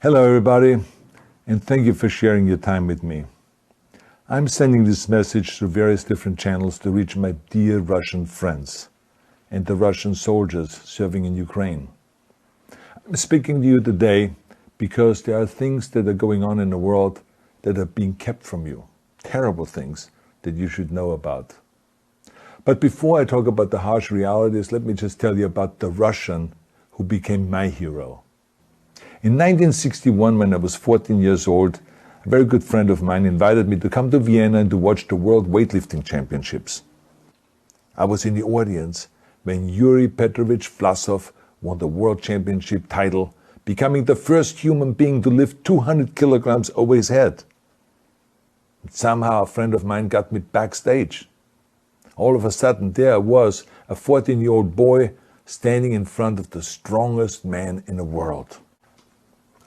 Hello everybody, and thank you for sharing your time with me. I'm sending this message through various different channels to reach my dear Russian friends and the Russian soldiers serving in Ukraine. I'm speaking to you today because there are things that are going on in the world that are being kept from you, terrible things that you should know about. But before I talk about the harsh realities, let me just tell you about the Russian who became my hero. In 1961, when I was 14 years old, a very good friend of mine invited me to come to Vienna and to watch the World Weightlifting Championships. I was in the audience when Yuri Petrovich Vlasov won the World Championship title, becoming the first human being to lift 200 kilograms over his head. And somehow a friend of mine got me backstage. All of a sudden there I was, a 14-year-old boy, standing in front of the strongest man in the world.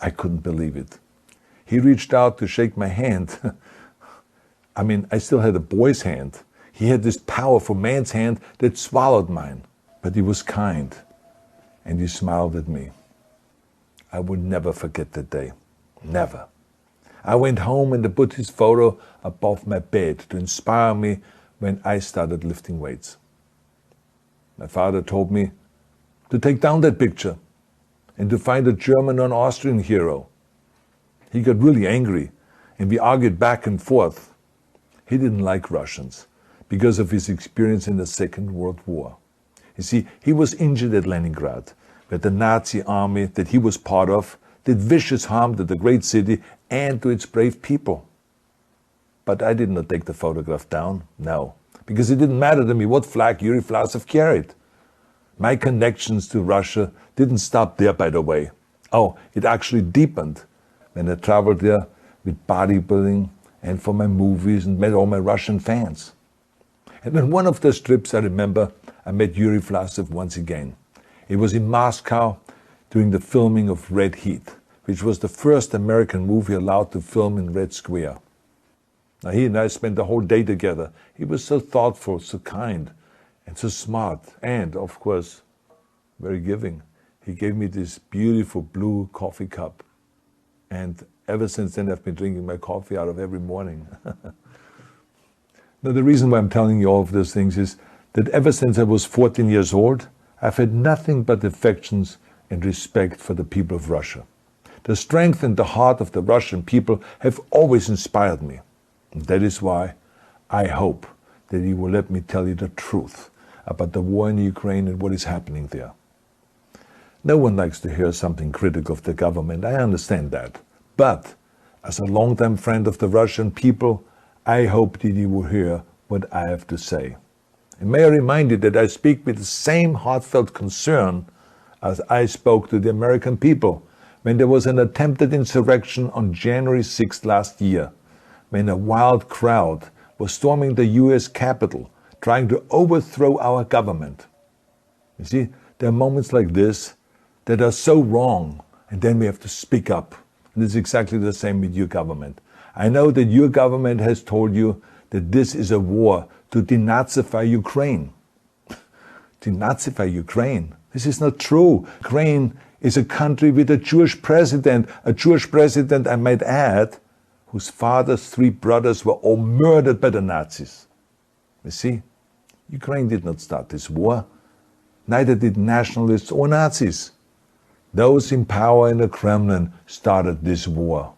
I couldn't believe it. He reached out to shake my hand. I still had a boy's hand. He had this powerful man's hand that swallowed mine. But he was kind, and he smiled at me. I will never forget that day. Never. I went home and I put his photo above my bed to inspire me when I started lifting weights. My father told me to take down that picture and to find a German or an Austrian hero. He got really angry, and we argued back and forth. He didn't like Russians because of his experience in the Second World War. You see, he was injured at Leningrad, where the Nazi army that he was part of did vicious harm to the great city and to its brave people. But I did not take the photograph down, no, because it didn't matter to me what flag Yuri Vlasov carried. My connections to Russia didn't stop there, by the way. Oh, it actually deepened when I traveled there with bodybuilding and for my movies and met all my Russian fans. And on one of those trips, I remember, I met Yuri Vlasov once again. It was in Moscow during the filming of Red Heat, which was the first American movie allowed to film in Red Square. Now, he and I spent the whole day together. He was so thoughtful, so kind, and so smart, and, of course, very giving. He gave me this beautiful blue coffee cup. And ever since then, I've been drinking my coffee out of every morning. Now, the reason why I'm telling you all of those things is that ever since I was 14 years old, I've had nothing but affections and respect for the people of Russia. The strength and the heart of the Russian people have always inspired me. And that is why I hope that you will let me tell you the truth about the war in Ukraine and what is happening there. No one likes to hear something critical of the government, I understand that. But as a longtime friend of the Russian people, I hope that you will hear what I have to say. And may I remind you that I speak with the same heartfelt concern as I spoke to the American people when there was an attempted insurrection on January 6th last year, when a wild crowd was storming the US Capitol, trying to overthrow our government. You see, there are moments like this that are so wrong, and then we have to speak up. And it's exactly the same with your government. I know that your government has told you that this is a war to denazify Ukraine. Denazify Ukraine? This is not true. Ukraine is a country with a Jewish president, I might add, whose father's 3 brothers were all murdered by the Nazis. You see, Ukraine did not start this war. Neither did nationalists or Nazis. Those in power in the Kremlin started this war.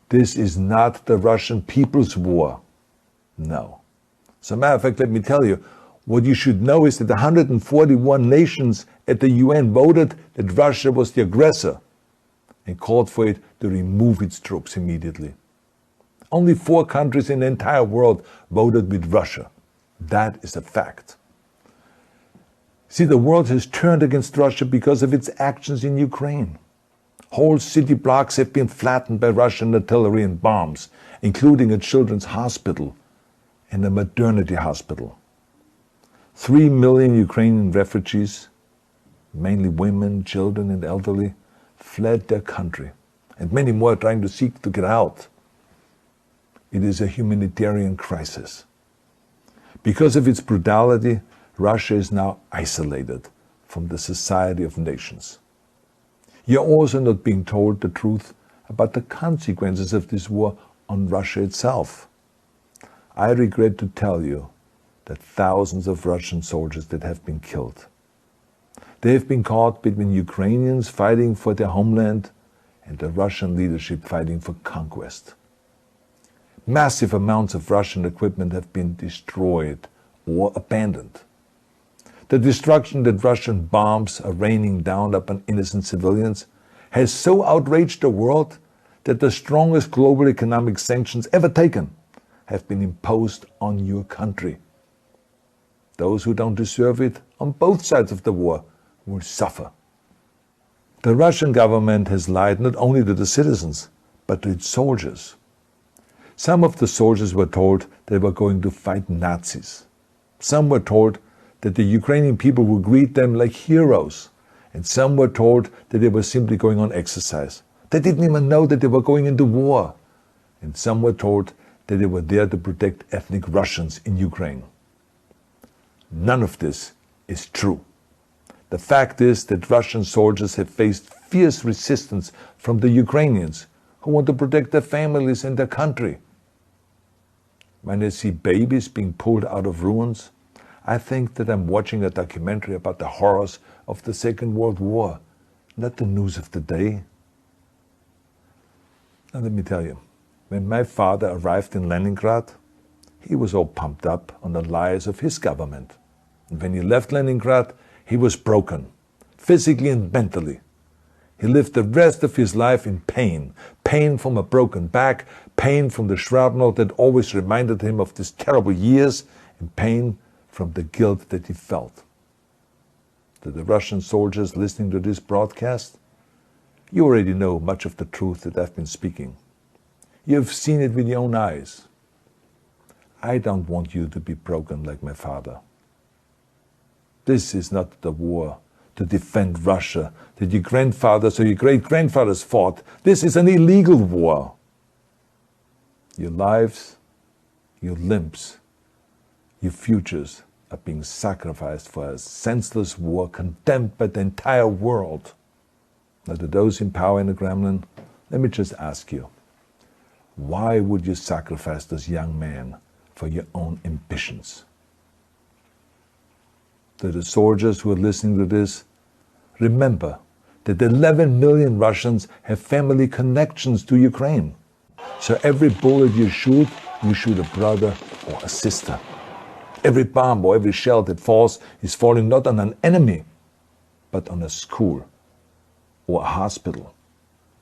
This is not the Russian people's war. No. As a matter of fact, let me tell you, what you should know is that 141 nations at the UN voted that Russia was the aggressor and called for it to remove its troops immediately. Only 4 countries in the entire world voted with Russia. That is a fact. See, the world has turned against Russia because of its actions in Ukraine. Whole city blocks have been flattened by Russian artillery and bombs, including a children's hospital and a maternity hospital. 3 million Ukrainian refugees, mainly women, children, and elderly, fled their country, and many more are trying to seek to get out. It is a humanitarian crisis. Because of its brutality, Russia is now isolated from the society of nations. You're also not being told the truth about the consequences of this war on Russia itself. I regret to tell you that thousands of Russian soldiers that have been killed. They have been caught between Ukrainians fighting for their homeland and the Russian leadership fighting for conquest. Massive amounts of Russian equipment have been destroyed or abandoned. The destruction that Russian bombs are raining down upon innocent civilians has so outraged the world that the strongest global economic sanctions ever taken have been imposed on your country. Those who don't deserve it on both sides of the war will suffer. The Russian government has lied not only to the citizens, but to its soldiers. Some of the soldiers were told they were going to fight Nazis. Some were told that the Ukrainian people would greet them like heroes. And some were told that they were simply going on exercise. They didn't even know that they were going into war. And some were told that they were there to protect ethnic Russians in Ukraine. None of this is true. The fact is that Russian soldiers have faced fierce resistance from the Ukrainians who want to protect their families and their country. When I see babies being pulled out of ruins, I think that I'm watching a documentary about the horrors of the Second World War, not the news of the day. Now let me tell you, when my father arrived in Leningrad, he was all pumped up on the lies of his government. And when he left Leningrad, he was broken, physically and mentally. He lived the rest of his life in pain. Pain from a broken back, pain from the shrapnel that always reminded him of these terrible years, and pain from the guilt that he felt. To the Russian soldiers listening to this broadcast, you already know much of the truth that I've been speaking. You have seen it with your own eyes. I don't want you to be broken like my father. This is not the war to defend Russia that your grandfathers or your great-grandfathers fought. This is an illegal war. Your lives, your limbs, your futures are being sacrificed for a senseless war condemned by the entire world. Now, to those in power in the Kremlin, let me just ask you, why would you sacrifice those young men for your own ambitions? To the soldiers who are listening to this, remember that 11 million Russians have family connections to Ukraine. So every bullet you shoot a brother or a sister. Every bomb or every shell that falls is falling not on an enemy, but on a school, or a hospital,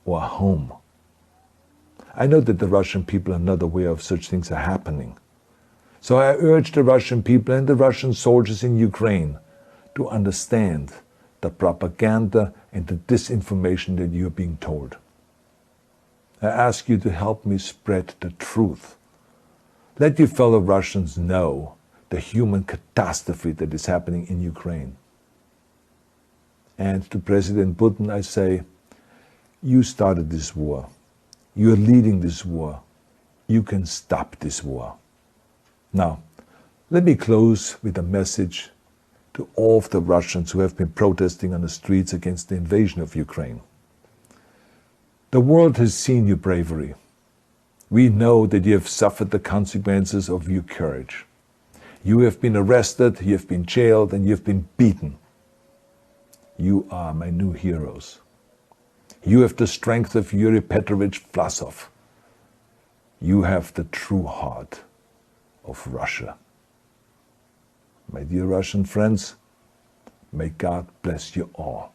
or a home. I know that the Russian people are not aware of such things are happening. So I urge the Russian people and the Russian soldiers in Ukraine to understand the propaganda and the disinformation that you are being told. I ask you to help me spread the truth. Let your fellow Russians know the human catastrophe that is happening in Ukraine. And to President Putin I say, you started this war. You are leading this war. You can stop this war. Now, let me close with a message to all of the Russians who have been protesting on the streets against the invasion of Ukraine. The world has seen your bravery. We know that you have suffered the consequences of your courage. You have been arrested, you have been jailed, and you have been beaten. You are my new heroes. You have the strength of Yuri Petrovich Vlasov. You have the true heart of Russia. My dear Russian friends, may God bless you all.